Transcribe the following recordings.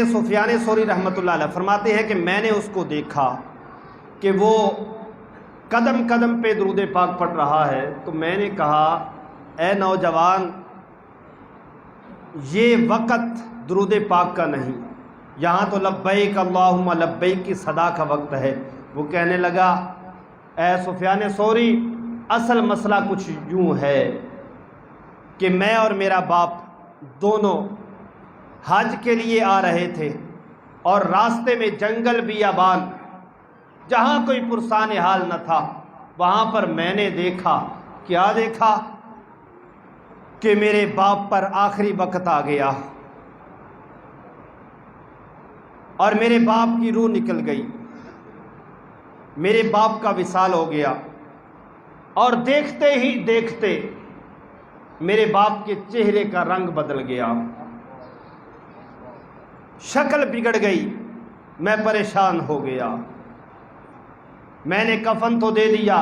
सुफियान सौरी रहमतुल्लाह अलैह फरमाते हैं कि मैंने उसको देखा कि वो कदम कदम पे दुरूद पाक पढ़ रहा है, तो मैंने कहा ए नौजवान, ये वक़्त दुरूद पाक का नहीं, यहाँ तो लब्बैक अल्लाहुम्मा लब्बैक की सदा का वक्त है। वो कहने लगा ए सुफियान सौरी, असल मसला कुछ यूँ है कि मैं और मेरा बाप दोनों हज के लिए आ रहे थे और रास्ते में जंगल बियाबान जहाँ कोई पुरसान हाल न था, वहाँ पर मैंने देखा, क्या देखा कि मेरे बाप पर आखिरी वक्त आ गया और मेरे बाप की रूह निकल गई, मेरे बाप का विसाल हो गया और देखते ही देखते मेरे बाप के चेहरे का रंग बदल गया, शक्ल बिगड़ गई, मैं परेशान हो गया। मैंने कफन तो दे दिया,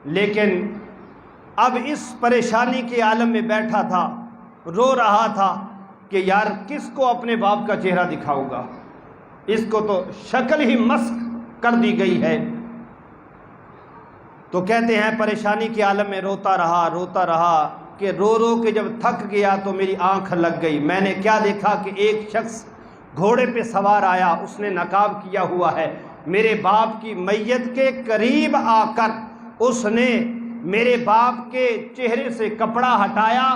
लेकिन अब इस परेशानी के आलम में बैठा था, रो रहा था कि यार किसको अपने बाप का चेहरा दिखाऊंगा, इसको तो शक्ल ही मस्क कर दी गई है। तो कहते हैं परेशानी के आलम में रोता रहा कि रो रो के जब थक गया तो मेरी आंख लग गई। मैंने क्या देखा कि एक शख्स घोड़े पे सवार आया, उसने नकाब किया हुआ है, मेरे बाप की मैयत के करीब आकर उसने मेरे बाप के चेहरे से कपड़ा हटाया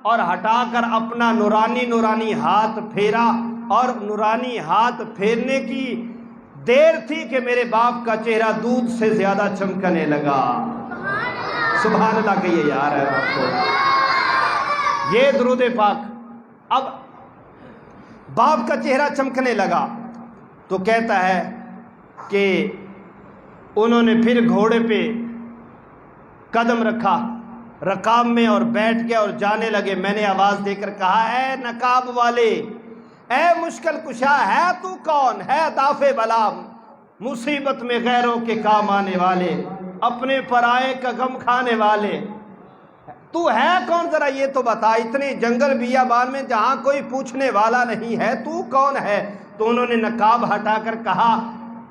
और हटाकर अपना नूरानी हाथ फेरा, और नूरानी हाथ फेरने की देर थी कि मेरे बाप का चेहरा दूध से ज्यादा चमकने लगा। सुभान अल्लाह कहिए यार आपको, ये दुरूद पाक। अब बाप का चेहरा चमकने लगा तो कहता है कि उन्होंने फिर घोड़े पे कदम रखा रकाब में और बैठ गया और जाने लगे। मैंने आवाज देकर कहा, ए नकाब वाले, ए मुश्किल कुशा, है तू कौन? है दाफे बला, मुसीबत में गैरों के काम आने वाले, अपने पराये का गम खाने वाले, तू है कौन? जरा ये तो बता, इतने जंगल बियाबान में जहां कोई पूछने वाला नहीं है, तू कौन है? तो उन्होंने नकाब हटाकर कहा,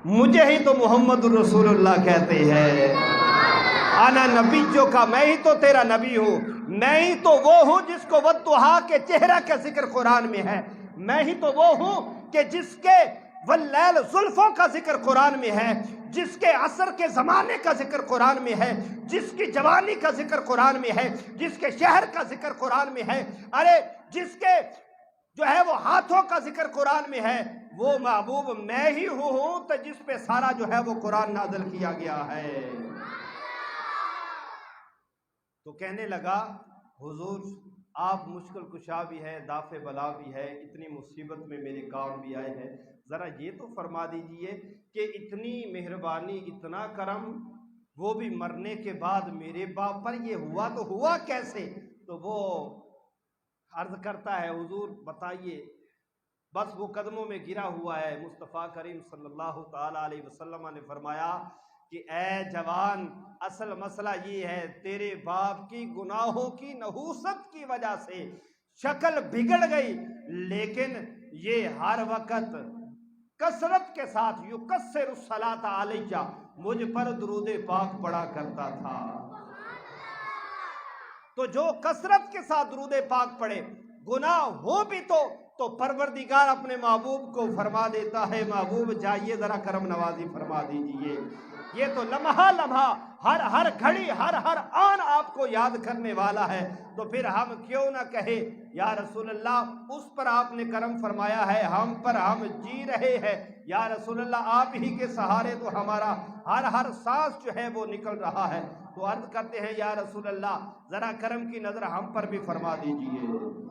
मुझे ही तो मोहम्मद रसूलुल्लाह कहते हैं, आना नबीयों का, मैं ही तो तेरा नबी हूँ, मैं ही तो वो हूँ जिसको वद्दुहा के चेहरा का जिक्र कुरान में है, मैं ही तो वो हूँ कि जिसके वल्लैल जुल्फों का जिक्र कुरान में है, जिसके असर के ज़माने का जिक्र कुरान में है, जिसकी जवानी का जिक्र कुरान में है, जिसके शहर का जिक्र कुरान में है, अरे जिसके जो है वो हाथों का जिक्र कुरान में है, वो महबूब मैं ही हूँ तो जिस पे सारा जो है वो कुरान नाज़िल किया गया है। तो कहने लगा, हुजूर आप मुश्किल कुशा भी है, दाफे बला भी है, इतनी मुसीबत में मेरे काम भी आए हैं, ज़रा ये तो फरमा दीजिए कि इतनी मेहरबानी, इतना करम, वो भी मरने के बाद मेरे बाप पर, ये हुआ तो हुआ कैसे? तो वो अर्ज करता है, हुजूर बताइए। बस वो कदमों में गिरा हुआ है। मुस्तफ़ा करीम सल्लल्लाहु ताला अलैहि वसल्लम ने फरमाया कि ए जवान, असल मसला ये है, तेरे बाप की गुनाहों की नहूसत की वजह से शक्ल बिगड़ गई, लेकिन ये हर वक्त कसरत के साथ युकस्सिरु सलाता अलैया, मुझ पर दुरूद पाक पढ़ा करता था। तो जो कसरत के साथ दुरूद पाक पढ़े, गुनाह हो भी तो परवरदिगार अपने महबूब को फरमा देता है, महबूब जाइए जरा करम नवाजी फरमा दीजिए। ये तो लम्हा लम्हा, हर घड़ी, हर आन आपको याद करने वाला है। तो फिर हम क्यों ना कहे, या रसूलल्लाह, उस पर आपने करम फरमाया है, हम पर हम जी रहे हैं, या रसूलल्लाह आप ही के सहारे तो हमारा हर सांस जो है वो निकल रहा है। तो अर्ज करते हैं, या रसूलल्लाह जरा करम की नजर हम पर भी फरमा दीजिए।